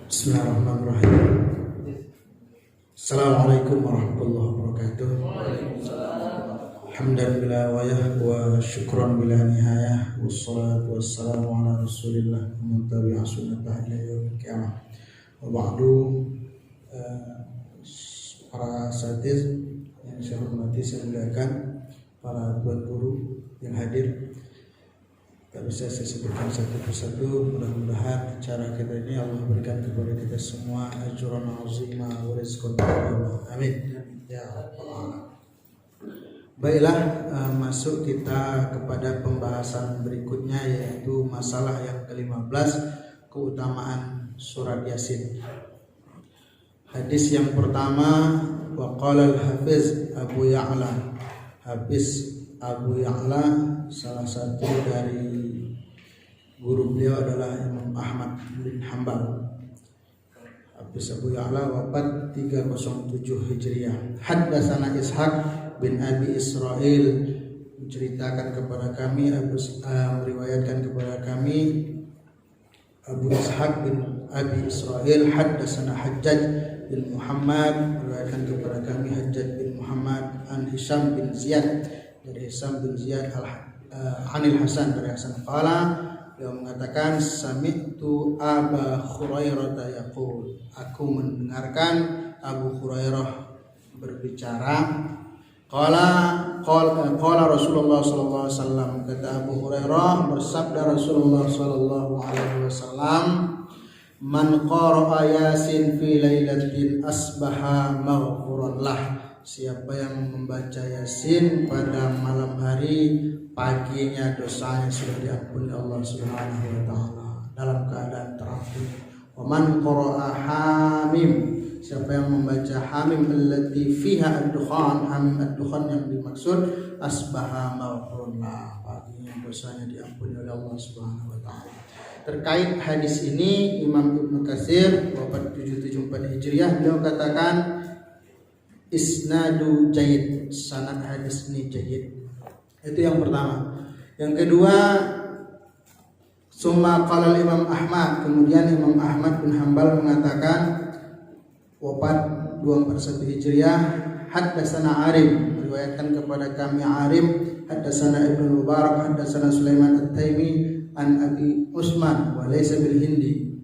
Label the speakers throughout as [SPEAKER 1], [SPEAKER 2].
[SPEAKER 1] Bismillahirrahmanirrahim. Assalamualaikum warahmatullahi wabarakatuh. Alhamdulillah wa syukran bila nihayah. Wassalatu wassalamu ala rasulillah Muttabi'a sunnatah ila yaumil qiyamah. Wa ba'du, para asatiz yang saya hormati, saya muliakan, para tuan guru yang hadir. Tak bisa saya sebutkan satu persatu. Mudah-mudahan cara kita ini Allah berikan kepada kita semua ajran azimah wa rizqan karim. Amin ya rabbal alamin. Baiklah, masuk kita kepada pembahasan berikutnya, yaitu masalah yang ke-15, keutamaan surat Yasin. Hadis yang pertama, wa qala al-hafiz Abu Ya'la. Hafiz Abu Ya'la salah satu dari guru beliau adalah Imam Ahmad bin Hanbal. Hafiz Abu Ya'la wafat 307 Hijriah. Haddatsana Ishaq bin Abi Israil, menceritakan kepada kami, meriwayatkan kepada kami Abu Ishaq bin Abi Israil. Haddatsana Hajjaj bin Muhammad, meriwayatkan kepada kami Hajjaj bin Muhammad an Hisham bin Ziyad, dari Hisham bin Ziyad Anil Hasan, dari Hasan qala, yang mengatakan sami'tu Aba Hurairah yaqul, aku mendengarkan Abu Hurairah berbicara. Qala Rasulullah sallallahu alaihi wasallam, kata Abu Hurairah, bersabda Rasulullah sallallahu alaihi wasallam, man qara'a Yasin fi lailatin asbaha maghfuran lah, siapa yang membaca Yasin pada malam hari, paginya dosanya sudah diampuni Allah Subhanahu wa taala dalam keadaan terampuni. Wa man qara'a Hamim, siapa yang membaca Hamim allati fiha ad-dukhan, Hamim ad-dukhan yang dimaksud, asbaha maghfurun lah, paginya dosanya diampuni oleh Allah Subhanahu wa taala. Terkait hadis ini, Imam Ibnu Katsir wafat 774 Hijriah, beliau katakan isnadu jayyid, sanad hadis ini jayyid. Itu yang pertama. Yang kedua, summa qala Imam Ahmad, kemudian Imam Ahmad bin Hanbal mengatakan wafat 241 Hijriah, haddatsana Arim, meriwayatkan kepada kami Arim, haddatsana Ibnu Mubarak, haddatsana Sulaiman At-Taimi an Abi Usman wa laysa bil Hindi,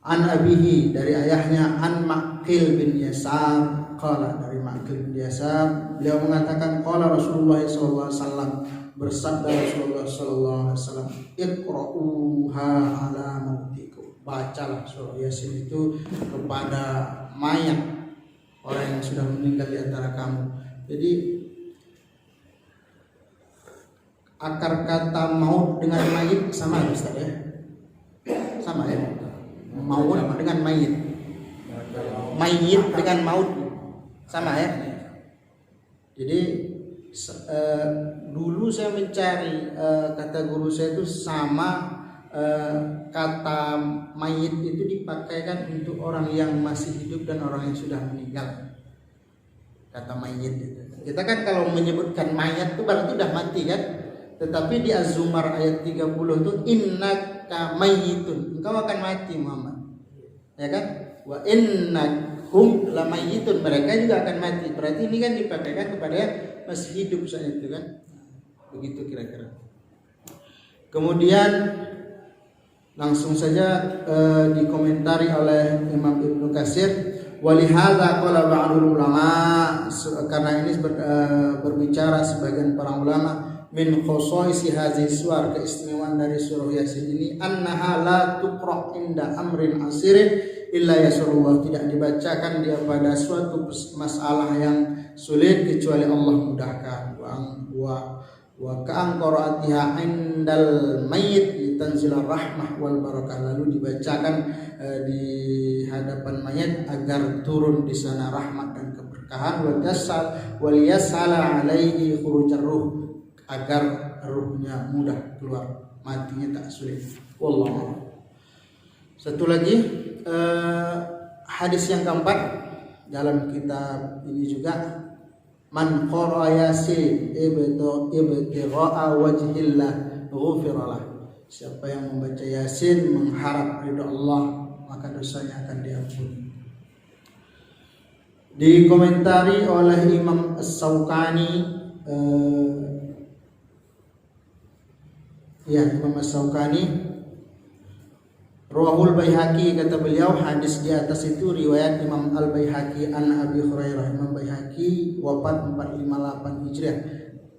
[SPEAKER 1] an abihi, dari ayahnya, an Maqil bin Yasar qala, dari Maqil bin Yasar, beliau mengatakan qala Rasulullah sallallahu alaihi wasallam, bersabda Rasulullah sallallahu alaihi wasallam, iqra'uha ala mautikum, bacalah surah Yasin itu kepada mayat, orang yang sudah meninggal di antara kamu. Jadi akar kata maut dengan mayit sama, Ustaz ya? Sama ya? Maut dengan mayit. Mayit dengan maut sama ya? Jadi dulu saya mencari, kata guru saya itu sama, kata mayit itu dipakaikan untuk orang yang masih hidup dan orang yang sudah meninggal. Kata mayit itu. Kita kan kalau menyebutkan mayat itu berarti sudah mati kan? Tetapi di Az-Zumar ayat 30 itu innaka mayyitun, engkau akan mati Muhammad. Ya kan? Wa innahum lamayyitun, mereka juga akan mati. Berarti ini kan dipakaikan kepada yang masih hidup saat itu kan? Begitu kira-kira. Kemudian langsung saja dikomentari oleh Imam Ibnu Katsir, walihadza qala ba'dul ulama, karena ini berbicara sebagian para ulama, min khususi hadhihi suwar, keistimewaan dari surah Yasin ini, annaha la tuqra inda amrin asirin illa yasurullah, tidak dibacakan dia pada suatu masalah yang sulit kecuali Allah mudahkan. Wa ka'an qira'atiha indal mayyit litanzilar rahmah wal barakah, lalu dibacakan di hadapan mayat agar turun di sana rahmat dan keberkahan, wal yasala alaihi khurujar ruh, agar ruhnya mudah keluar, matinya tak sulit. Wallahu. Satu lagi, hadis yang keempat dalam kitab ini juga, man qara Yasin ibtigha'a wajhillah ghufiralah, siapa yang membaca Yasin mengharap ridha Allah, maka dosanya akan diampuni. Dikomentari oleh Imam As-Sawqani, Imam As-Sawqani, Rawahul Baihaqi, kata beliau hadis di atas itu riwayat Imam Al-Baihaqi an Abi Hurairah. Imam Baihaqi wafat 458 Hijriah.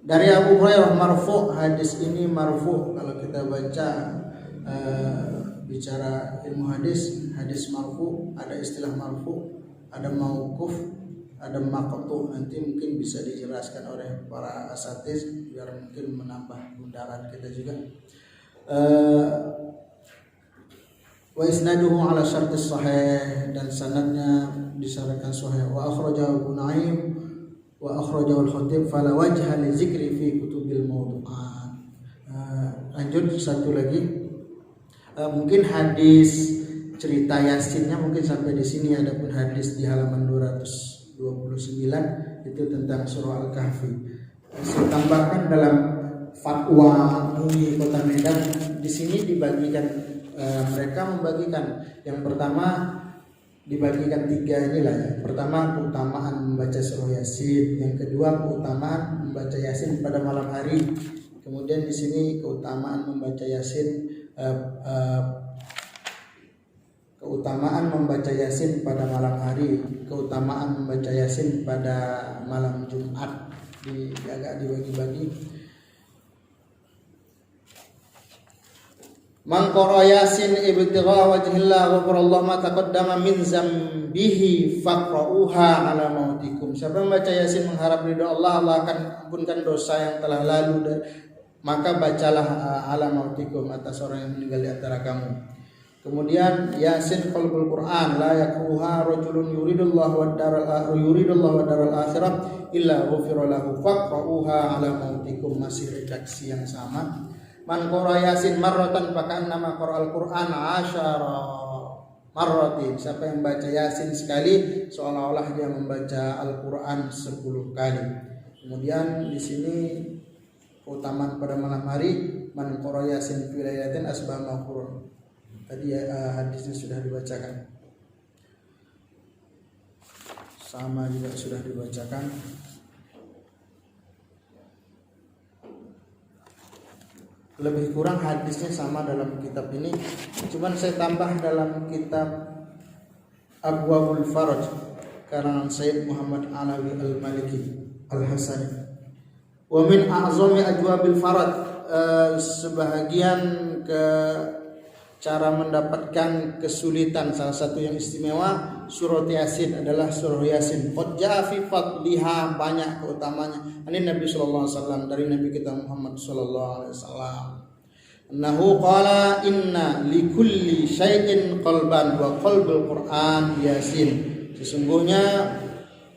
[SPEAKER 1] Dari Abu Hurairah marfu', hadis ini marfu'. Kalau kita baca bicara ilmu hadis marfu', ada istilah marfu', ada mauquf, ada maqtu'. Nanti mungkin bisa dijelaskan oleh para asatiz biar mungkin menambah bundaran kita juga. Wa isnaduhu ala syartis sahih, dan sanadnya disyaratkan sahih. Wa akhrajahu Abu Nu'aim wa akhrajahu al-Khatib fala wajha li dzikri fi kutubil mawdu'at. Lanjut satu lagi. Mungkin hadis cerita Yasinnya mungkin sampai di sini, adapun hadis di halaman 229 itu tentang surah Al-Kahfi. Saya tambahkan dalam fatwa MUI Kota Medan, di sini dibagikan, mereka membagikan yang pertama, dibagikan 3 inilah ya. Pertama, keutamaan membaca surah Yasin. Yang kedua, keutamaan membaca Yasin pada malam hari. Kemudian di sini keutamaan membaca Yasin, keutamaan membaca Yasin pada malam hari, keutamaan membaca Yasin pada malam Jumat, agak dibagi-bagi. Man qara Yasin ibtigha wajhillah ghafarallahu ma taqaddama min zambihi faqra'uha ala mautikum. Siapa membaca Yasin mengharap ridha Allah, Allah akan ampunkan dosa yang telah lalu, maka bacalah ala mautikum, atas orang yang meninggal di antara kamu. Kemudian Yasin qalbul Quran, la yakruha rajulun yuridullahu wad daral akhirah illa ghufira lahu faqra'uha ala mautikum. Masih redaksi yang sama. Man qara Yasin marratan faka'annama qara'al Qur'an 'asyara marratin. Siapa yang baca Yasin sekali seolah-olah dia membaca Al-Qur'an 10 kali. Kemudian di sini keutamaan pada malam hari, man qara Yasin fi lailatin asbaha maghfurun. Tadi hadisnya sudah dibacakan. Sama juga sudah dibacakan. Lebih kurang hadisnya sama dalam kitab ini, cuman saya tambah dalam kitab Abwabul Faraj karangan Sayyid Muhammad Alawi Al-Maliki Al-Hasani. Wa min a'zami ajwabil faraj, sebahagian ke cara mendapatkan kesulitan, salah satu yang istimewa surah Yasin adalah surah Yasin. Qad ja'a fi fadliha, banyak keutamanya. Ini Nabi sallallahu alaihi wasallam, dari Nabi kita Muhammad sallallahu alaihi wasallam. Nahu qala inna likulli syai'in qalban wa qalbul Qur'an Yasin. Sesungguhnya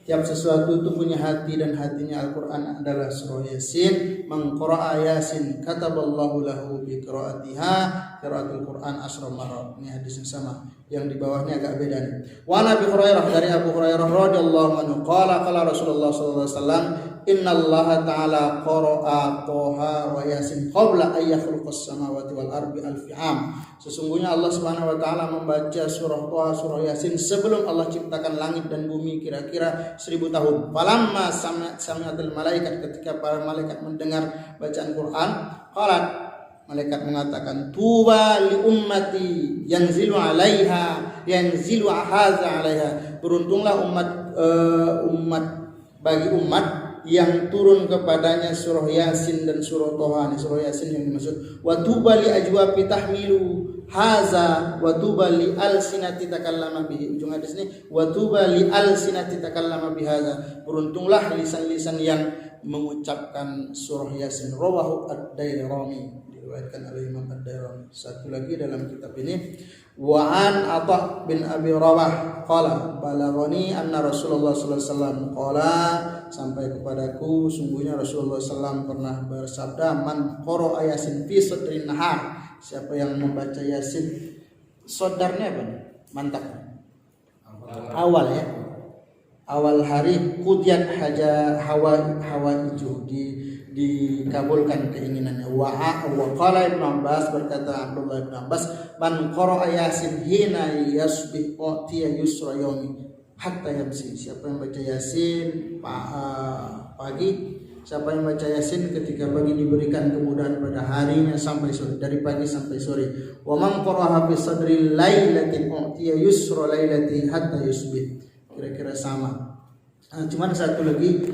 [SPEAKER 1] tiap sesuatu itu punya hati, dan hatinya Al-Quran adalah surah Yasin. Man qara'a Yasin kataballahu lahu bi qiraatiha qiraatul Quran asra marrat. Ini hadis yang sama, yang di bawahnya agak beda nih. Wa Nabi Hurairah, dari Abu Hurairah radhiyallahu anhu qala Rasulullah sallallahu alaihi wasallam, innallaha ta'ala qara'a Taha wa Yasin qabla ay yakhluqas samawati wal ardi alfi am. Sesungguhnya Allah Subhanahu wa taala membaca surah Taha, surah Yasin sebelum Allah ciptakan langit dan bumi kira-kira 1000 tahun. Falamma sami'atul malaikat, ketika para malaikat mendengar bacaan Quran, qalat, malaikat mengatakan, tuba li ummati yanzilu hadza 'alaiha. Beruntunglah bagi umat yang turun kepadanya surah Yasin dan surah Toha. Ini surah Yasin yang dimaksud. Wa tuba li ajwabi tahmilu haza wa tuba li alsinati takallama bihi. Ujung hadis ini, wa tuba li alsinati takallama bihaza. Beruntunglah lisan-lisan yang mengucapkan surah Yasin. Rawahu ad-Dairami, diriwayatkan oleh Imam ad-Dairami. Satu lagi dalam kitab ini, wa an Atha bin Abi Rawah qala balaghani anna Rasulullah sallallahu alaihi wasallam qala, sampai kepadaku sungguhnya Rasulullah SAW pernah bersabda, man qara'a Yasin fi sadrin nahar. Siapa yang membaca Yasin, sodarnya apa nih? Mantap. Awal ya. Awal hari, qudiyat hawa itu dikabulkan keinginannya. Wa qala Ibnu Abbas, berkata Abdullah bin Abbas, man qara'a Yasin hina yasbih utiya yusra yaumi hatta yamsi. Siapa yang baca Yasin pagi, siapa yang baca Yasin ketika pagi diberikan kemudahan pada harinya sampai sore, dari pagi sampai sore. Wa man qara'a fi sadri lailatin utiya yusra lailati hatta yusbih. Kira-kira sama. Cuman satu lagi,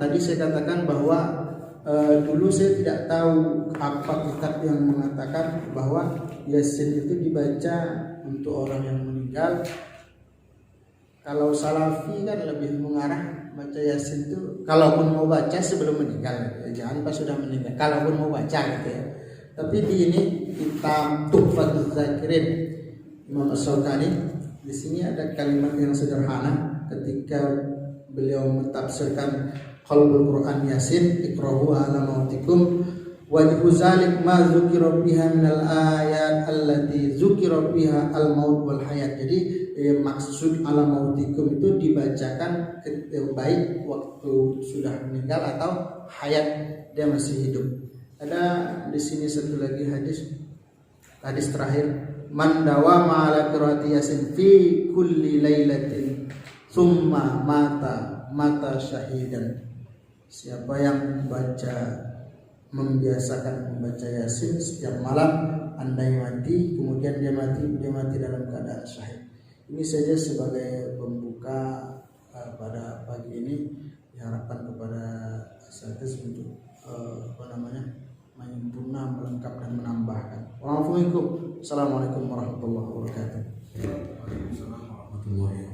[SPEAKER 1] tadi saya katakan bahwa dulu saya tidak tahu apa kitab yang mengatakan bahwa Yasin itu dibaca untuk orang yang meninggal. Kalau Salafi kan lebih mengarah baca Yasin itu kalaupun mau baca sebelum meninggal, jangan pas sudah meninggal. Kalaupun mau baca gitu ya. Tapi di ini kitab Tuhfatul Zakirin Imam As-Syaukani, di sini ada kalimat yang sederhana ketika beliau mentafsirkan Qalbul Quran Yasin, iqra'u ala mautikum wajhu zalik ma dzukira biha minal ayat allati dzukira biha al maut wal hayat. Jadi maksud ala mautikum itu dibacakan baik waktu sudah meninggal atau hayat dia masih hidup. Ada di sini satu lagi hadis terakhir, man dawama ala qiraati Yasin fi kulli lailatin thumma mata syahidan. Siapa yang membiasakan membaca Yasin setiap malam, andai mati kemudian dia mati dalam keadaan syahid. Ini saja sebagai pembuka pada pagi ini, diharapkan kepada asatiz untuk menyempurna, melengkap dan menambahkan. Assalamualaikum warahmatullahi wabarakatuh.
[SPEAKER 2] Waalaikumsalam warahmatullahi wabarakatuh.